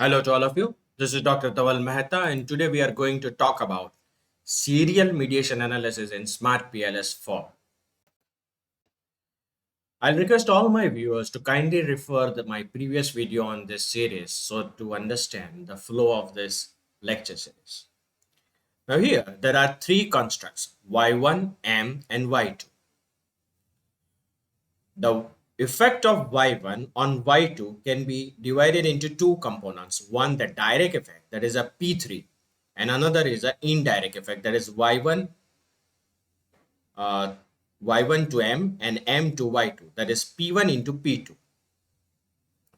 Hello to all of you. This is Dr. Dhaval Maheta, and today we are going to talk about serial mediation analysis in SmartPLS-4. I'll request all my viewers to kindly refer my previous video on this series so to understand the flow of this lecture series. Now here, there are three constructs, Y1, M, and Y2. The effect of Y1 on Y2 can be divided into two components. One, the direct effect, that is a P3, and another is an indirect effect, that is Y1, uh, Y1 to M and M to Y2, that is P1 into P2.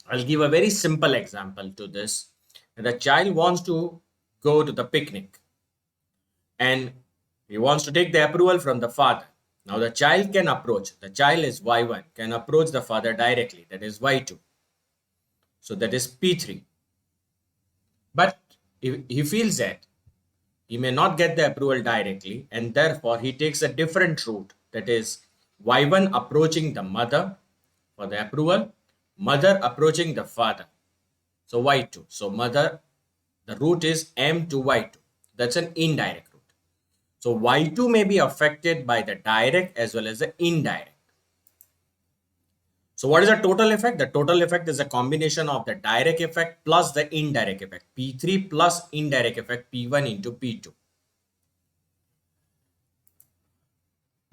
I'll give a very simple example to this. The child wants to go to the picnic and he wants to take the approval from the father. Now the child can approach, the child is Y1, can approach the father directly, that is Y2. So that is P3. But if he feels that he may not get the approval directly, and therefore he takes a different route, that is Y1 approaching the mother for the approval, mother approaching the father. So Y2. So mother, the route is M to Y2. That's an indirect route. So Y2 may be affected by the direct as well as the indirect. So what is the total effect? The total effect is a combination of the direct effect plus the indirect effect. P3 plus indirect effect P1 into P2.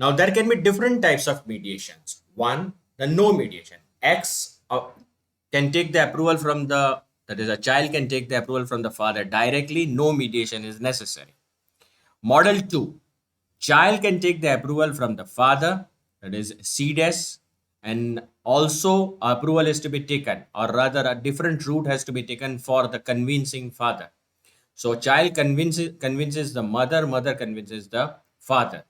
Now there can be different types of mediations. One, the no mediation. X can take the approval from the, that is a child can take the approval from the father directly. No mediation is necessary. Model 2, child can take the approval from the father, that is CDES, and also approval is to be taken, or rather a different route has to be taken for the convincing father. So child convinces the mother, mother convinces the father.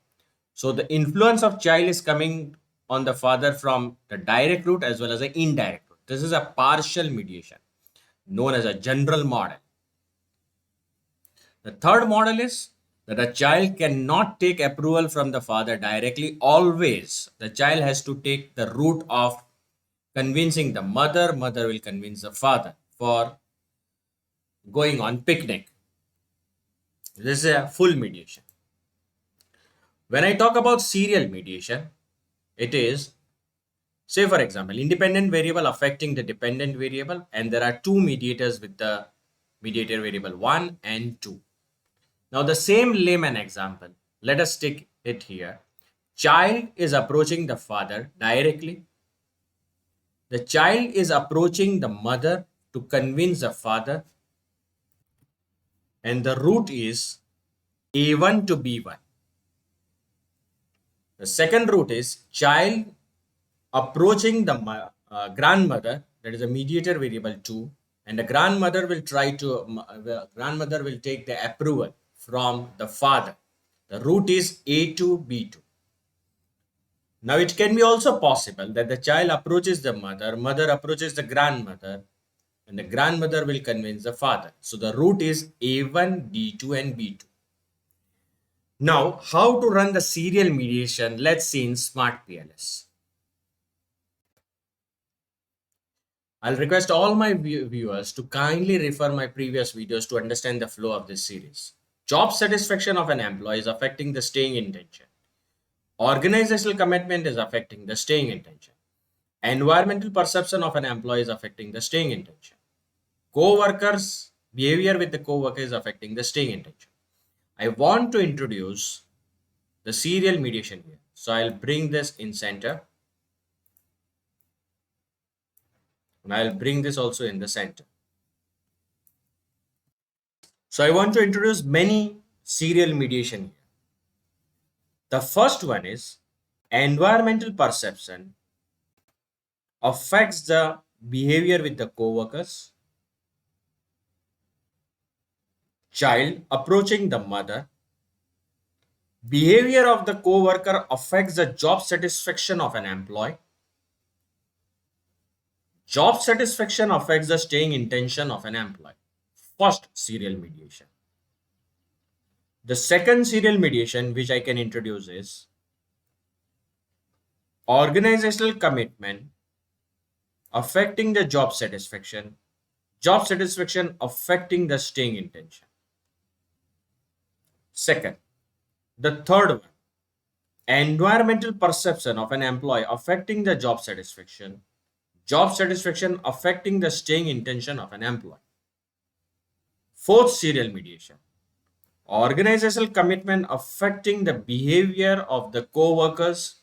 So the influence of child is coming on the father from the direct route as well as the indirect route. This is a partial mediation known as a general model. The third model is that a child cannot take approval from the father directly. Always the child has to take the route of convincing the mother, mother will convince the father for going on picnic. This is a full mediation. When I talk about serial mediation, it is, say for example, independent variable affecting the dependent variable, and there are two mediators with the mediator variable 1 and 2. Now the same layman example, let us take it here. Child is approaching the father directly. The child is approaching the mother to convince the father, and the route is A1 to B1. The second route is child approaching the grandmother, that is a mediator variable 2, and the grandmother will grandmother will take the approval from the father. The route is A2 B2. Now it can be also possible that the child approaches the mother, mother approaches the grandmother, and the grandmother will convince the father. So the route is A1 D2 and B2. Now, how to run the serial mediation? Let's see in SmartPLS. I'll request all my viewers to kindly refer my previous videos to understand the flow of this series. Job satisfaction of an employee is affecting the staying intention. Organizational commitment is affecting the staying intention. Environmental perception of an employee is affecting the staying intention. Co-workers' behavior with the co-worker is affecting the staying intention. I want to introduce the serial mediation here. So I'll bring this in center. And I'll bring this also in the center. So I want to introduce many serial mediation here. The first one is environmental perception affects the behavior with the co-workers. Child approaching the mother. Behavior of the co-worker affects the job satisfaction of an employee. Job satisfaction affects the staying intention of an employee. First serial mediation. The second serial mediation which I can introduce is organizational commitment affecting the job satisfaction. job satisfaction affecting the staying intention. Second, the third one, environmental perception of an employee affecting the job satisfaction affecting the staying intention of an employee. Fourth, serial mediation, organizational commitment affecting the behavior of the co-workers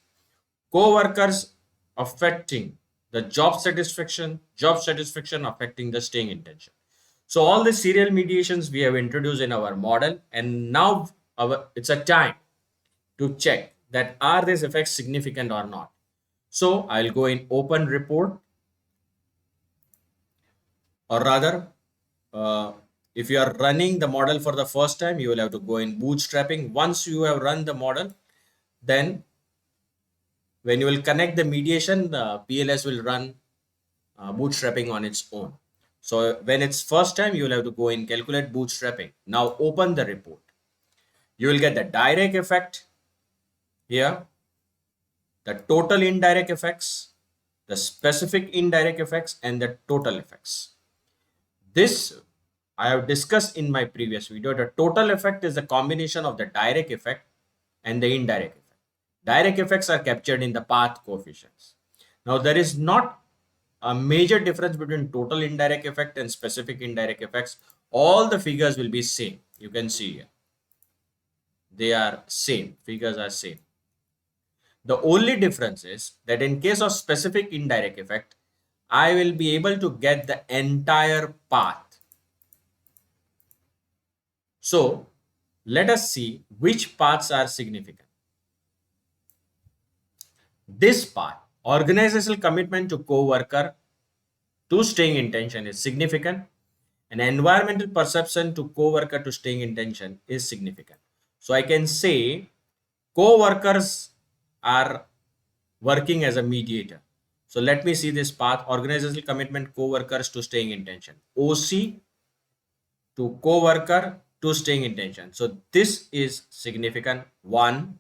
affecting the job satisfaction affecting the staying intention. So all the serial mediations we have introduced in our model, and now it's a time to check that are these effects significant or not. So I'll go in open report, or rather, uh, if you are running the model for the first time, you will have to go in bootstrapping. Once you have run the model, then when you will connect the mediation, the PLS will run bootstrapping on its own. So when it's first time, you will have to go in calculate bootstrapping. Now open the report. You will get the direct effect here, the total indirect effects, the specific indirect effects, and the total effects. This I have discussed in my previous video. The total effect is the combination of the direct effect and the indirect effect. Direct effects are captured in the path coefficients. Now there is not a major difference between total indirect effect and specific indirect effects. All the figures will be same. You can see here. They are same. Figures are same. The only difference is that in case of specific indirect effect, I will be able to get the entire path. So let us see which paths are significant. This path, organizational commitment to co-worker to staying intention, is significant, and environmental perception to co-worker to staying intention is significant. So I can say co-workers are working as a mediator. So let me see this path, organizational commitment co-workers to staying intention, OC to co-worker to staying intention. So this is significant, one.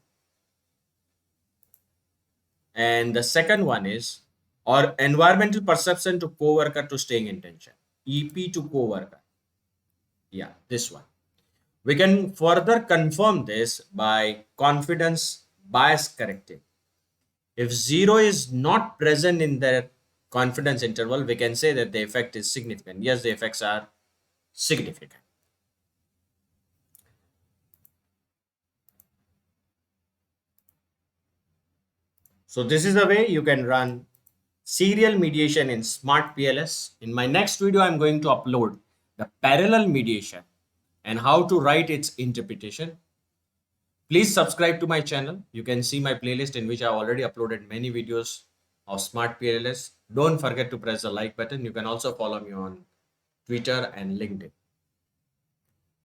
And the second one is or environmental perception to co-worker to staying intention, EP to co-worker. Yeah, this one. We can further confirm this by confidence bias correcting. If 0 is not present in the confidence interval, we can say that the effect is significant. Yes, the effects are significant. So this is the way you can run serial mediation in SmartPLS. In my next video, I'm going to upload the parallel mediation and how to write its interpretation. Please subscribe to my channel. You can see my playlist in which I already uploaded many videos of SmartPLS. Don't forget to press the like button. You can also follow me on Twitter and LinkedIn.